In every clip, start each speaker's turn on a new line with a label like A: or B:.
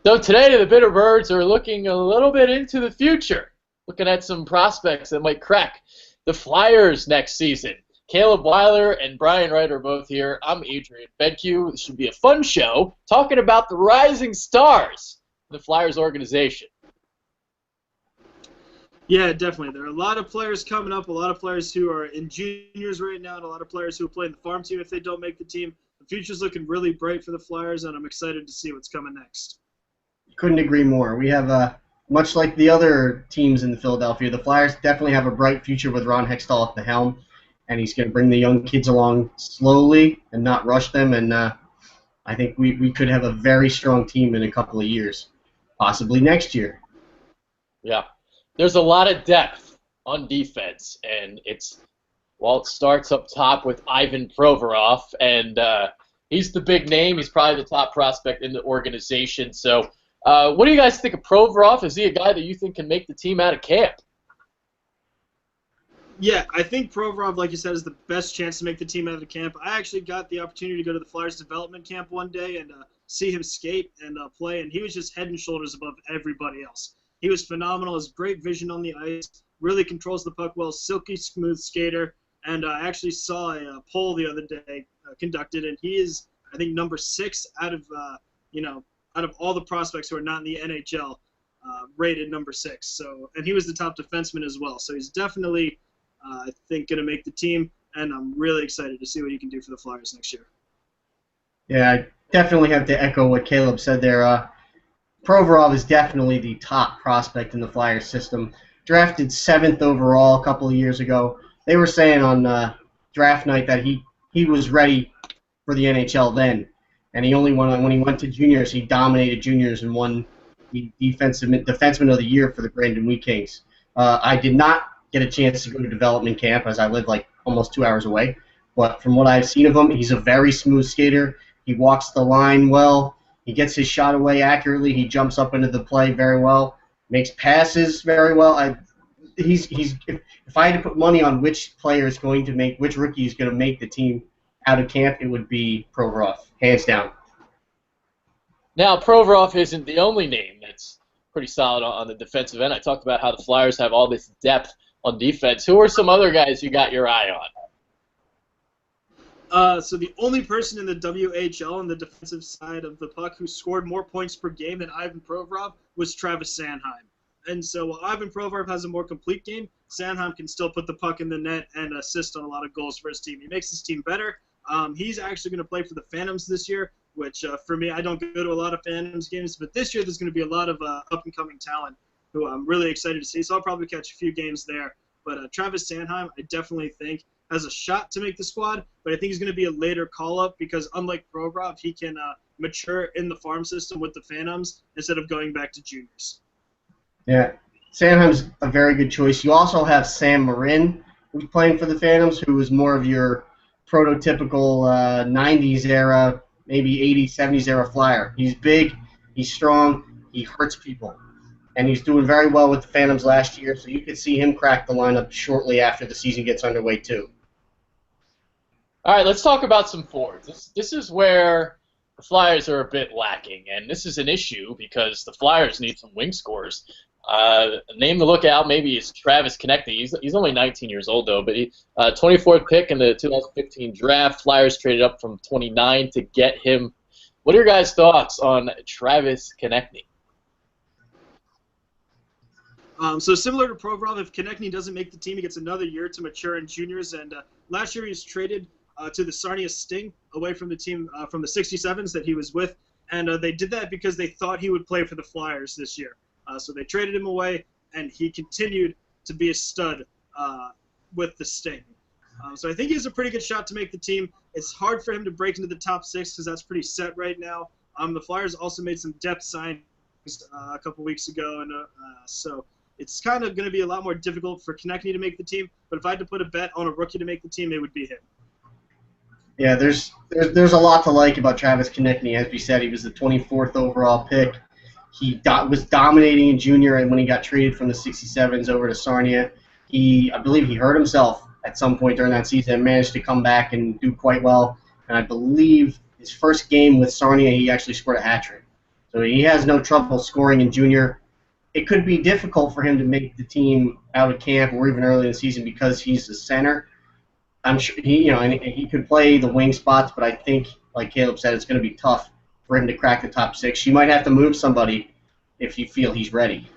A: So today the Bitterbirds are looking a little bit into the future, looking at some prospects that might crack the Flyers next season. Caleb Weiler and Brian Wright are both here. I'm Adrian Bedque. This should be a fun show talking about the rising stars of the Flyers organization.
B: Yeah, definitely. There are a lot of players coming up, a lot of players who are in juniors right now, and a lot of players who play in the farm team if they don't make the team. The future's looking really bright for the Flyers, and I'm excited to see what's coming next.
C: Couldn't agree more. We have, much like the other teams in Philadelphia, the Flyers definitely have a bright future with Ron Hextall at the helm, and he's going to bring the young kids along slowly and not rush them, and I think we could have a very strong team in a couple of years, possibly next year.
A: Yeah. There's a lot of depth on defense, and it starts up top with Ivan Provorov, and he's the big name. He's probably the top prospect in the organization. So what do you guys think of Provorov? Is he a guy that you think can make the team out of camp?
B: Yeah, I think Provorov, like you said, is the best chance to make the team out of the camp. I actually got the opportunity to go to the Flyers development camp one day and see him skate and play, and he was just head and shoulders above everybody else. He was phenomenal. Has great vision on the ice. Really controls the puck well. Silky smooth skater. And I actually saw a poll the other day conducted, and he is, I think, number 6 out of out of all the prospects who are not in the NHL, rated number 6. So, and he was the top defenseman as well. So he's definitely, I think, going to make the team. And I'm really excited to see what he can do for the Flyers next year.
C: Yeah, I definitely have to echo what Caleb said there. Provorov is definitely the top prospect in the Flyers system. Drafted 7th overall a couple of years ago. They were saying on draft night that he was ready for the NHL then, and he only won when he went to juniors. He dominated juniors and won the defenseman of the year for the Brandon Wheat Kings. I did not get a chance to go to development camp as I live like almost 2 hours away, but from what I've seen of him, he's a very smooth skater. He walks the line well. He gets his shot away accurately. He jumps up into the play very well. Makes passes very well. If I had to put money on which player is going to make, which rookie is going to make the team out of camp, it would be Provorov, hands down.
A: Now, Provorov isn't the only name that's pretty solid on the defensive end. I talked about how the Flyers have all this depth on defense. Who are some other guys you got your eye on?
B: So the only person in the WHL on the defensive side of the puck who scored more points per game than Ivan Provorov was Travis Sanheim. And so while Ivan Provorov has a more complete game, Sanheim can still put the puck in the net and assist on a lot of goals for his team. He makes his team better. He's actually going to play for the Phantoms this year, which for me, I don't go to a lot of Phantoms games, but this year there's going to be a lot of up-and-coming talent who I'm really excited to see. So I'll probably catch a few games there. But Travis Sanheim, I definitely think, has a shot to make the squad, but I think he's going to be a later call-up because unlike Provorov, he can mature in the farm system with the Phantoms instead of going back to juniors.
C: Yeah, Sanheim's a very good choice. You also have Sam Marin, who's playing for the Phantoms, who is more of your prototypical 90s era, maybe 80s, 70s era Flyer. He's big, he's strong, he hurts people. And he's doing very well with the Phantoms last year, so you could see him crack the lineup shortly after the season gets underway, too.
A: All right, let's talk about some forwards. This is where the Flyers are a bit lacking, and this is an issue because the Flyers need some wing scorers. Name to look out maybe is Travis Konecny. He's only 19 years old, though, but he 24th pick in the 2015 draft. Flyers traded up from 29 to get him. What are your guys' thoughts on Travis Konecny?
B: So similar to Provorov, if Konecny doesn't make the team, he gets another year to mature in juniors. And last year he was traded to the Sarnia Sting away from the team from the 67s that he was with. And they did that because they thought he would play for the Flyers this year. So they traded him away, and he continued to be a stud with the Sting. So I think he has a pretty good shot to make the team. It's hard for him to break into the top 6 because that's pretty set right now. The Flyers also made some depth signings a couple weeks ago, and so it's kind of going to be a lot more difficult for Konecny to make the team. But if I had to put a bet on a rookie to make the team, it would be him.
C: Yeah, there's a lot to like about Travis Konecny. As we said, he was the 24th overall pick. He was dominating in junior, and when he got traded from the 67s over to Sarnia, I believe he hurt himself at some point during that season and managed to come back and do quite well. And I believe his first game with Sarnia, he actually scored a hat trick. So he has no trouble scoring in junior. It could be difficult for him to make the team out of camp or even early in the season because he's the center. I'm sure and he could play the wing spots, but I think, like Caleb said, it's going to be tough for him to crack the top 6. You might have to move somebody if you feel he's ready.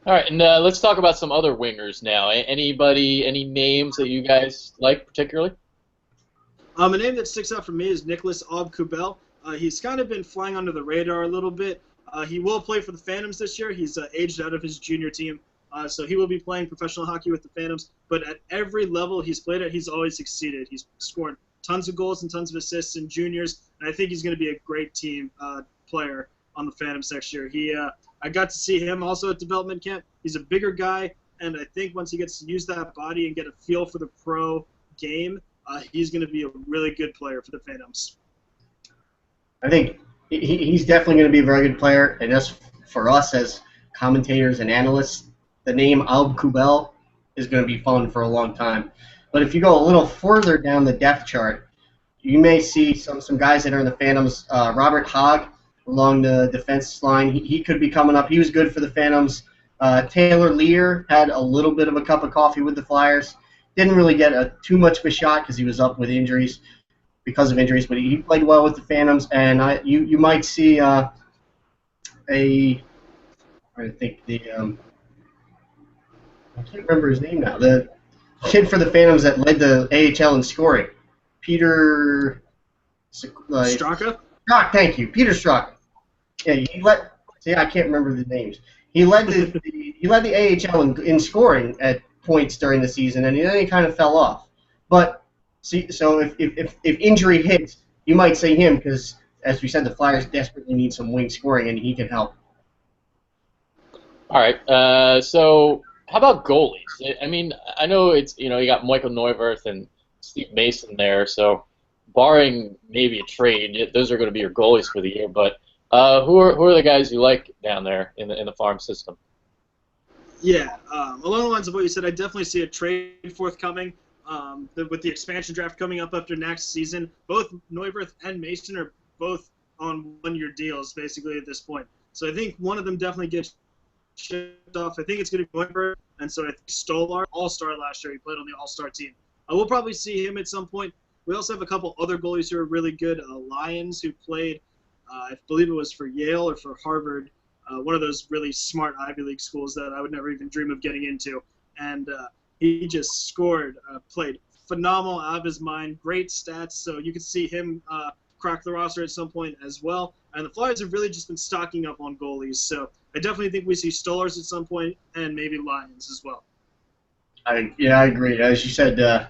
A: All right, and let's talk about some other wingers now. Any names that you guys like particularly?
B: A name that sticks out for me is Nicholas Aube-Kubel. He's kind of been flying under the radar a little bit. He will play for the Phantoms this year. He's aged out of his junior team, so he will be playing professional hockey with the Phantoms. But at every level he's played at, he's always succeeded. He's scored tons of goals and tons of assists in juniors, and I think he's going to be a great team player on the Phantoms next year. I got to see him also at development camp. He's a bigger guy, and I think once he gets to use that body and get a feel for the pro game, he's going to be a really good player for the Phantoms.
C: I think he's definitely going to be a very good player, and just for us as commentators and analysts, the name Aube-Kubel is going to be fun for a long time. But if you go a little further down the depth chart, you may see some guys that are in the Phantoms. Robert Hogg along the defense line, he could be coming up. He was good for the Phantoms. Taylor Lear had a little bit of a cup of coffee with the Flyers. Didn't really get too much of a shot because he was up with injuries, but he played well with the Phantoms. And you might see I can't remember his name now. The kid for the Phantoms that led the AHL in scoring, Peter
B: Straka?
C: Thank you, Peter Straka. Yeah, I can't remember the names. He led the AHL in scoring at points during the season, and then he kind of fell off. But so if injury hits, you might say him because, as we said, the Flyers desperately need some wing scoring, and he can help.
A: All right. So how about goalies? I mean, I know it's you got Michael Neuwirth and Steve Mason there, so barring maybe a trade, those are going to be your goalies for the year. But who are the guys you like down there in the farm system?
B: Yeah, along the lines of what you said, I definitely see a trade forthcoming. With the expansion draft coming up after next season, both Neuwirth and Mason are both on one-year deals basically at this point. So I think one of them definitely gets shipped off. I think it's going to be Neuwirth, and so I think Stolar, All-Star last year, he played on the All-Star team. We'll probably see him at some point. We also have a couple other goalies who are really good. Lyons, who played, I believe it was for Yale or for Harvard, one of those really smart Ivy League schools that I would never even dream of getting into. And he just scored, played phenomenal out of his mind, great stats. So you could see him crack the roster at some point as well. And the Flyers have really just been stocking up on goalies. So I definitely think we see Stolars at some point and maybe Lyons as well.
C: I agree. As you said,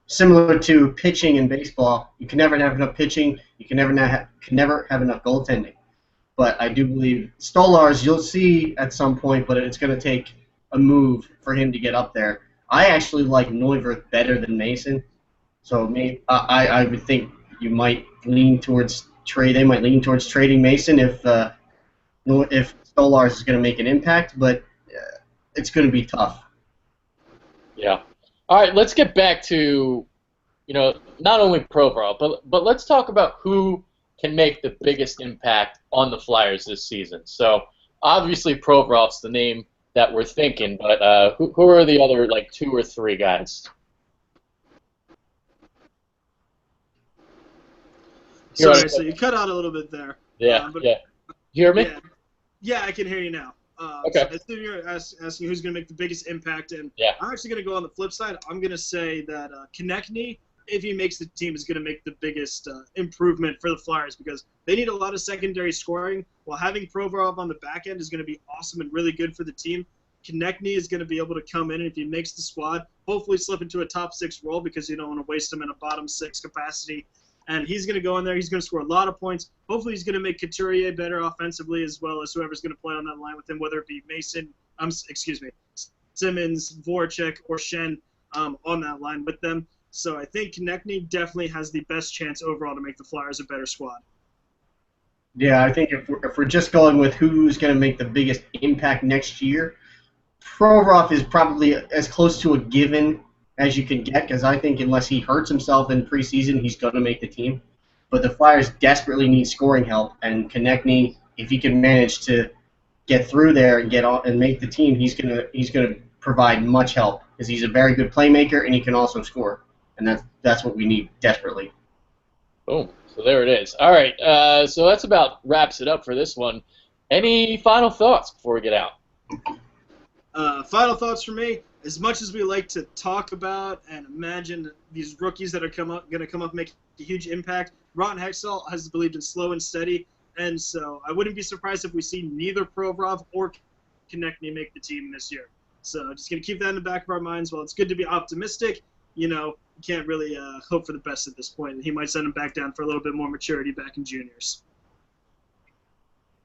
C: similar to pitching in baseball, you can never have enough pitching. You can never have enough goaltending. But I do believe Stolars you'll see at some point, but it's going to take a move for him to get up there. I actually like Neuwirth better than Mason, so maybe I would think you might lean towards trade. They might lean towards trading Mason if Stolars is going to make an impact, but it's going to be tough.
A: Yeah. All right, let's get back to, not only Provorov, but let's talk about who can make the biggest impact on the Flyers this season. So obviously Provorov's the name that we're thinking, but who are the other 2 or 3 guys?
B: Sorry, so you cut out a little bit there.
A: Yeah, yeah. You hear me?
B: Yeah, I can hear you now.
A: Okay.
B: So I assume you're asking who's going to make the biggest impact, and
A: yeah.
B: I'm actually going to go on the flip side. I'm going to say that Konechny, if he makes the team, is going to make the biggest improvement for the Flyers because they need a lot of secondary scoring, while having Provorov on the back end is going to be awesome and really good for the team. Konechny is going to be able to come in, and if he makes the squad, hopefully slip into a top 6 role because you don't want to waste him in a bottom 6 capacity. And he's going to go in there. He's going to score a lot of points. Hopefully he's going to make Couturier better offensively as well as whoever's going to play on that line with him, whether it be Simmons, Voracek, or Shen on that line with them. So I think Konechny definitely has the best chance overall to make the Flyers a better squad.
C: Yeah, I think if we're just going with who's going to make the biggest impact next year, Provorov is probably as close to a given as you can get because I think unless he hurts himself in preseason, he's going to make the team. but the Flyers desperately need scoring help, and Konechny, if he can manage to get through there and get on and make the team, he's gonna provide much help because he's a very good playmaker and he can also score, and that's what we need desperately.
A: Boom. So there it is. All right. So that's about wraps it up for this one. Any final thoughts before we get out?
B: Final thoughts for me. As much as we like to talk about and imagine these rookies that are going to come up and make a huge impact, Ron Hextall has believed in slow and steady, and so I wouldn't be surprised if we see neither Provorov or Konechny make the team this year. So just going to keep that in the back of our minds. While it's good to be optimistic, you can't really hope for the best at this point, and he might send him back down for a little bit more maturity back in juniors.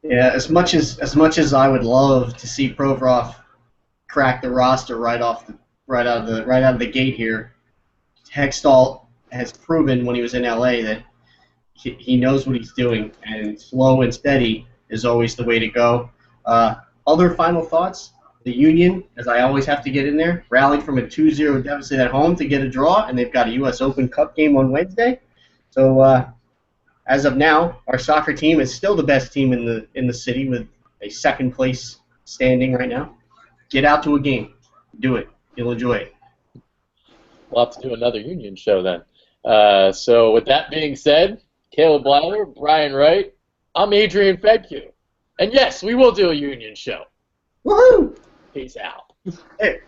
C: Yeah, as much as I would love to see Provorov crack the roster right out of the gate here, Hextall has proven when he was in LA that he knows what he's doing, and slow and steady is always the way to go. Other final thoughts: the Union, as I always have to get in there, rallied from a 2-0 deficit at home to get a draw, and they've got a U.S. Open Cup game on Wednesday. So as of now, our soccer team is still the best team in the city with a second place standing right now. Get out to a game. Do it. You'll enjoy it.
A: We'll have to do another Union show then. So with that being said, Caleb Blather, Brian Wright, I'm Adrian Fedke. And yes, we will do a Union show.
C: Woohoo!
A: Peace out.
C: Hey.